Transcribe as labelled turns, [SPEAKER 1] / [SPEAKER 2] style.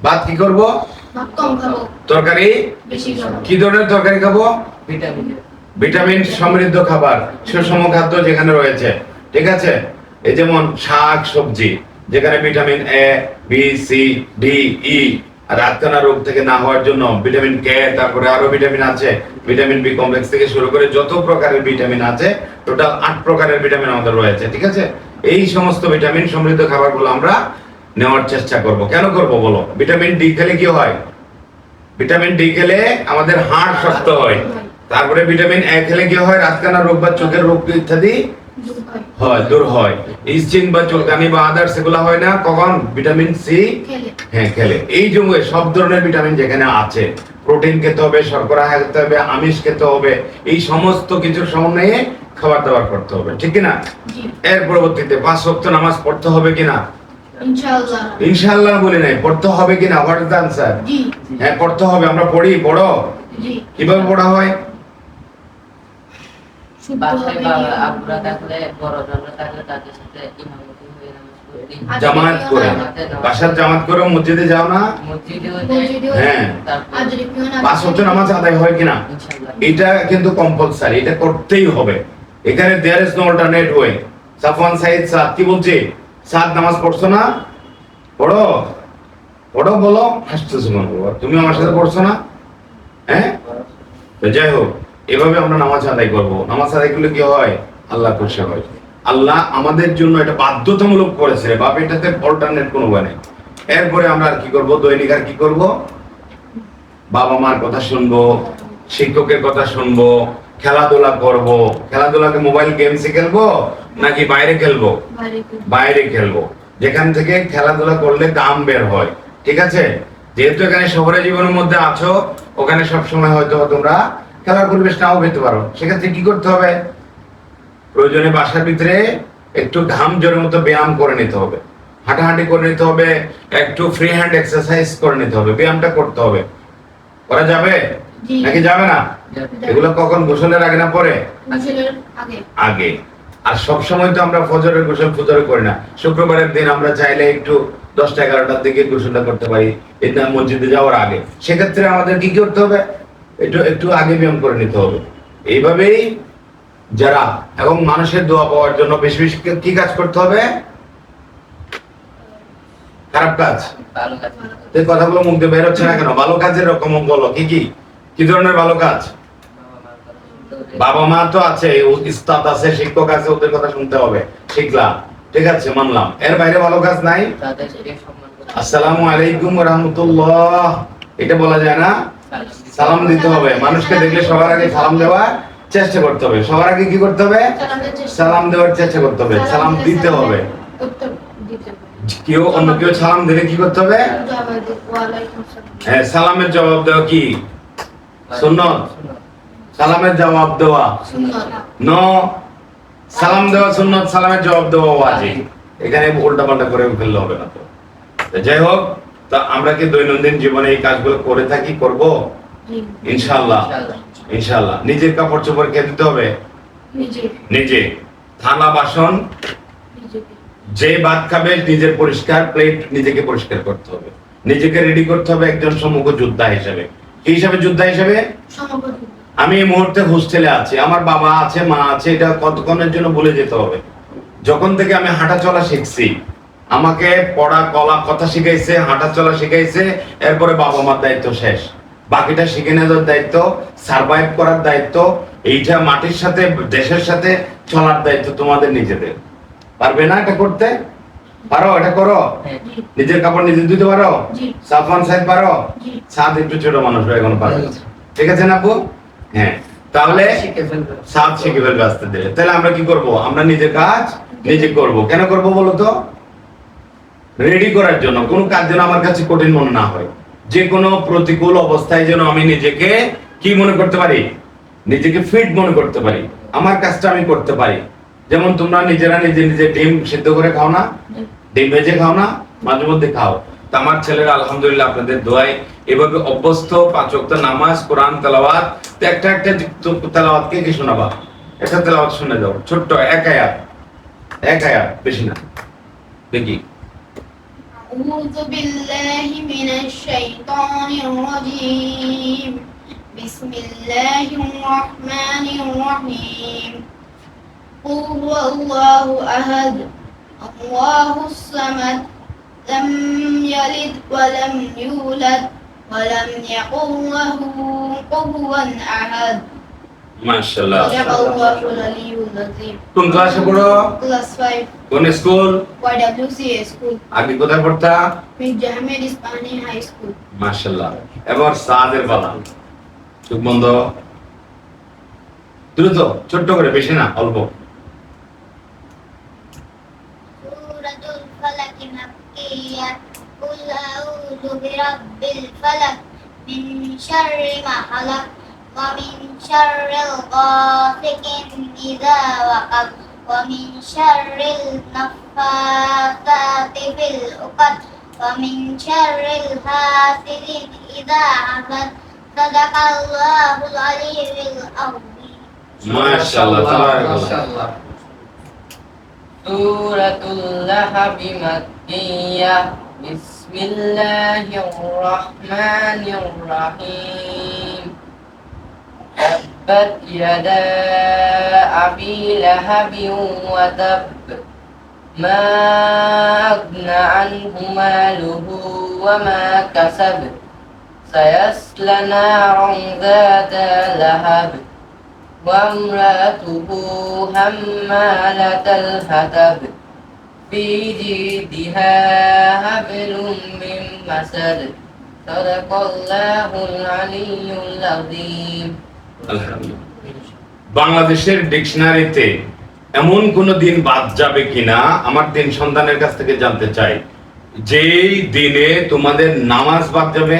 [SPEAKER 1] ভাত কি করব?
[SPEAKER 2] ভাত কম খাবো,
[SPEAKER 1] তরকারি
[SPEAKER 2] বেশি খাবো।
[SPEAKER 1] কি ধরনের তরকারি খাবো?
[SPEAKER 3] ভিটামিন।
[SPEAKER 1] ভিটামিন সমৃদ্ধ খাবার, সুষম খাদ্য যেখানে রয়েছে, ঠিক আছে? এই যেমন শাক সবজি, যেখানে vitamin A, B, C, D, E, আর রাতকানা রোগ থেকে না হওয়ার জন্য ভিটামিন কে, তারপরে আরো ভিটামিন আছে, ভিটামিন বি কমপ্লেক্স থেকে শুরু করে যত প্রকারের ভিটামিন আছে, টোটাল 8 প্রকারের ভিটামিন আমাদের রয়েছে, ঠিক আছে? এই সমস্ত ভিটামিন সমৃদ্ধ খাবারগুলো আমরা নেওয়ার চেষ্টা করব। কেন করব বলো? ভিটামিন ডি খেলে কি হয়? ভিটামিন ডি খেলে আমাদের হাড় শক্ত হয়। তারপরে ভিটামিন এ খেলে কি হয়? রাতকানা রোগ বা চোখের রোগ ইত্যাদি হয়, দূর হয়। স্কিন বা চুলকানি বা আদার্স এগুলো হয় না কখন? ভিটামিন সি হ্যাঁ খেলে। এই জন্য সব ধরনের ভিটামিন যেখানে আছে, প্রোটিন খেতে হবে, শর্করা খেতে হবে, আমিষ খেতে হবে, এই সমস্ত কিছুর সমন্বয়ে খাবার দাবার করতে হবে, ঠিক কিনা? এর পরবর্তীতে 5 ওয়াক্ত নামাজ পড়তে হবে কিনা?
[SPEAKER 2] ইনশাআল্লাহ।
[SPEAKER 1] ইনশাআল্লাহ বলি নাই, পড়তে হবে কিনা? What is the answer?
[SPEAKER 2] জি
[SPEAKER 1] হ্যাঁ পড়তে হবে। আমরা পড়ি, পড়ো।
[SPEAKER 2] জি।
[SPEAKER 1] কিভাবে পড়া হয়?
[SPEAKER 2] শুদ্ধ
[SPEAKER 3] বাসায়
[SPEAKER 2] হবে
[SPEAKER 3] বা আব্বুরা থাকলে, বড়জনরা থাকলে তাদের সাথে ইমামতি হয়ে নামাজ পড়তে।
[SPEAKER 1] জামাত করে, বাসার জামাত করে মসজিদে যাও না?
[SPEAKER 3] মসজিদেও
[SPEAKER 2] মসজিদেও
[SPEAKER 3] যাই।
[SPEAKER 1] হ্যাঁ।
[SPEAKER 3] তারপর
[SPEAKER 2] আর যদি কেউ না
[SPEAKER 1] 5 ওয়াক্ত নামাজ আদায় হয় কিনা?
[SPEAKER 3] ইনশাআল্লাহ।
[SPEAKER 1] এটা কিন্তু কম্পালসারি, এটা করতেই হবে। এখানে there is no alternate way. Safwan Sayeed Saad কি বলছে? সাদ নামাজ পড়ছো না? পড়ো, পড়ো বলো। হাসতেছো কেন বাবা? তুমি আমার সাথে পড়ছো না? হ্যাঁ, তো যাই হোক, এভাবে আমরা নামাজ আদায় করব। নামাজ আদায় করলে কি হয়? আল্লাহ খুশি হয়। আল্লাহ আমাদের জন্য এটা বাধ্যতামূলক করেছে বাপ, এটাতে অল্টারনেট কোনো উপায় নেই। এরপরে আমরা আর কি করব? দৈনিক আর কি করব? বাবা মার কথা শুনবো, শিক্ষকের কথা শুনবো, খেলাধুলা করব। খেলাধুলাকে মোবাইল গেমসে খেলবো নাকি বাইরে খেলবো? বাইরে খেলবো, যেখান থেকে খেলাধুলা করলে দাম বের হয়, ঠিক আছে? যেহেতু এখানে শহরের জীবনের মধ্যে আছো, ওখানে সব সময় হয়তো তোমরা খেলার পরিবেশ নাও পেতে পারো। সেক্ষেত্রে কি করতে হবে? প্রয়োজনে বাসার ভিতরে একটু ঘাম জোরের মতো ব্যায়াম করে নিতে হবে, হাঁটাহাঁটি করে নিতে হবে, একটু ফ্রি হ্যান্ড এক্সারসাইজ করে নিতে হবে, ব্যায়ামটা করতে হবে। করা যাবে নাকি যাবে না? এগুলো কখন? গোসলের আগে না পরে? আগে। আর সব সময় তো আমরা ফজরের গোসল ফজরে করি না। শুক্রবারের দিন আমরা চাইলে একটু 10টা 11টার দিকে গোসলটা করতে পারি, এটা মসজিদে যাওয়ার আগে। সেক্ষেত্রে আমাদের কি করতে হবে? একটু একটু আগে ব্যায়াম করে নিতে হবে। এইভাবেই যারা, এবং মানুষের দোয়া পাওয়ার জন্য বেশি বেশি কি কাজ করতে হবে? খারাপ কাজ।
[SPEAKER 3] ভালো কাজ।
[SPEAKER 1] এই কথাগুলো মুখ দিয়ে বের হচ্ছে না কেন? ভালো কাজের রকম বলো, কি কি কি ধরনের ভালো কাজ? বাবা মা তো আছে, উস্তাদ আছে, শিক্ষক আছে, ওদের কথা শুনতে হবে, শিখলাম, ঠিক আছে, মানলাম। এর বাইরে ভালো কাজ নাই?
[SPEAKER 3] তাদেরকে সম্মান করতে।
[SPEAKER 1] আসসালামু আলাইকুম ওয়া রাহমাতুল্লাহ, এটা বলা যায় না? সালাম দিতে হবে। মানুষকে দেখলে সবার আগে সালাম দেওয়ার চেষ্টা করতে হবে। সবার আগে কি করতে হবে? সালাম দেওয়ার চেষ্টা করতে হবে, সালাম দিতে হবে। কেউ অন্য কেউ সালাম দিলে কি করতে হবে? হ্যাঁ, সালামের জবাব দেওয়া কি সুন্নত? সালামের জবাব দেওয়া নো, সালাম দেওয়া সুন্নত, সালামের জবাব দেওয়া ওয়াজিব। এখানে উল্টা পাল্টা করে ফেললে হবে না। তো যাই হোক, তা আমরা কি দৈনন্দিন জীবনে এই কাজগুলো করে থাকি, করব ইনশাআল্লাহ? ইনশাআল্লাহ। নিজের কাপড় চোপড় কে দিতে হবে? নিজে। থালা বাসন যে ভাত খাবে নিজের পরিষ্কার, প্লেট নিজেকে পরিষ্কার করতে হবে, নিজেকে রেডি করতে হবে একজন সম্মুখ যোদ্ধা হিসেবে। কি হিসাবে? যোদ্ধা হিসেবে। আমি এই মুহূর্তে হোস্টেলে আছি, আমার বাবা আছে, মা আছে, এটা কতক্ষণের জন্য ভুলে যেতে হবে? যখন থেকে আমি হাঁটা চলা শিখছি, আমাকে পড়া কলা কথা শিখাইছে, হাঁটা চলা শিখাইছে, এরপরে বাবা মার দায়িত্ব শেষ। বাকিটা শিখে নেওয়ার দায়িত্ব, সার্ভাইভ করার দায়িত্ব, এইটা মাটির সাথে দেশের সাথে চলার দায়িত্ব তোমাদের নিজেদের। পারবে না এটা করতে? পারো? এটা করো। নিজের কাপড় নিজে ধুতে পারো? সাফওয়ান সাহেব পারো? সাদ একটু ছোট মানুষ এখনো পারবে, ঠিক আছে না আপু? হ্যাঁ, তাহলে সাদ শিখে ফেলবে আস্তে ধীরে। তাহলে আমরা কি করব? আমরা নিজের কাজ নিজে করব। কেন করব বলো তো? রেডি করার জন্য। কোন কাজ যেন আমার কাছে কঠিন মনে না হয়, যে কোনো প্রতিকূল অবস্থায় যেন আমি নিজেকে কি মনে করতে পারি? নিজেকে ফিট মনে করতে পারি, আমার কাজটা আমি করতে পারি। যেমন তোমরা নিজেরা নিজে নিজে ডিম সিদ্ধ করে খাও না? ডিম ভেজে খাও না? মাঝে মধ্যে খাও। তো আমার ছেলেরা আলহামদুলিল্লাহ আপনাদের দোয়ায় এভাবে অভ্যস্ত। 5 ওয়াক্ত নামাজ, কোরআন তেলাওয়াত। তো একটা একটা তেলাওয়াত কে কি শোনাবা? একটা তেলাওয়াত শুনে দাও, ছোট্ট এক আয়াত, বেশি না। দেখি।
[SPEAKER 2] أعوذ بالله من الشيطان الرجيم بسم الله الرحمن الرحيم قل هو الله أحد الله الصمد لم يلد ولم يولد ولم يكن له كفوا أحد
[SPEAKER 1] মাশাআল্লাহ।
[SPEAKER 2] صدق الله العلي العظيم
[SPEAKER 1] কোন ক্লাসে পড়ো?
[SPEAKER 2] Class 5
[SPEAKER 1] কোন স্কুল?
[SPEAKER 2] YWCA School
[SPEAKER 1] আগে কোথায় পড়তা?
[SPEAKER 2] Mit Ahmed Ispani High School
[SPEAKER 1] মাশাআল্লাহ। এবার সাদের পালা। চোখ বন্ধ। দ্রুত ছোট্ট করে, বেশি না, অল্প।
[SPEAKER 4] Suratul Falaq Makkiyah Qul a'udzu birabbil falaq min syarri ma khalaq wa min syarril ghasiqin idza waqab wa min syarril naffatsati fil 'uqad wa min syarril hasidin idza hasad sadaqallahul aliyyul azim
[SPEAKER 1] মাশাআল্লাহ, তাবারাকাল্লাহ।
[SPEAKER 3] মাশাআল্লাহ। সূরাতুল লাহব মাক্কিয়াহ বিসমিল্লাহির রহমানির রহিম তাব্বাত ইয়াদা আবি লাহাবিন ওয়া তাব মা আগনা আনহু মালুহু ওয়া মা কাসাব সায়াসলা নারান যাতা লাহাব وامرأته حمالة الحطب في جيدها حبل من مسد صدق الله العلي العظيم
[SPEAKER 1] আলহামদুলিল্লাহ। বাংলাদেশের ডিকশনারিতে এমন কোন দিন বাদ যাবে কিনা আমার দিন সন্তানের কাছ থেকে জানতে চাই, যেই দিনে তোমাদের নামাজ বাদ যাবে।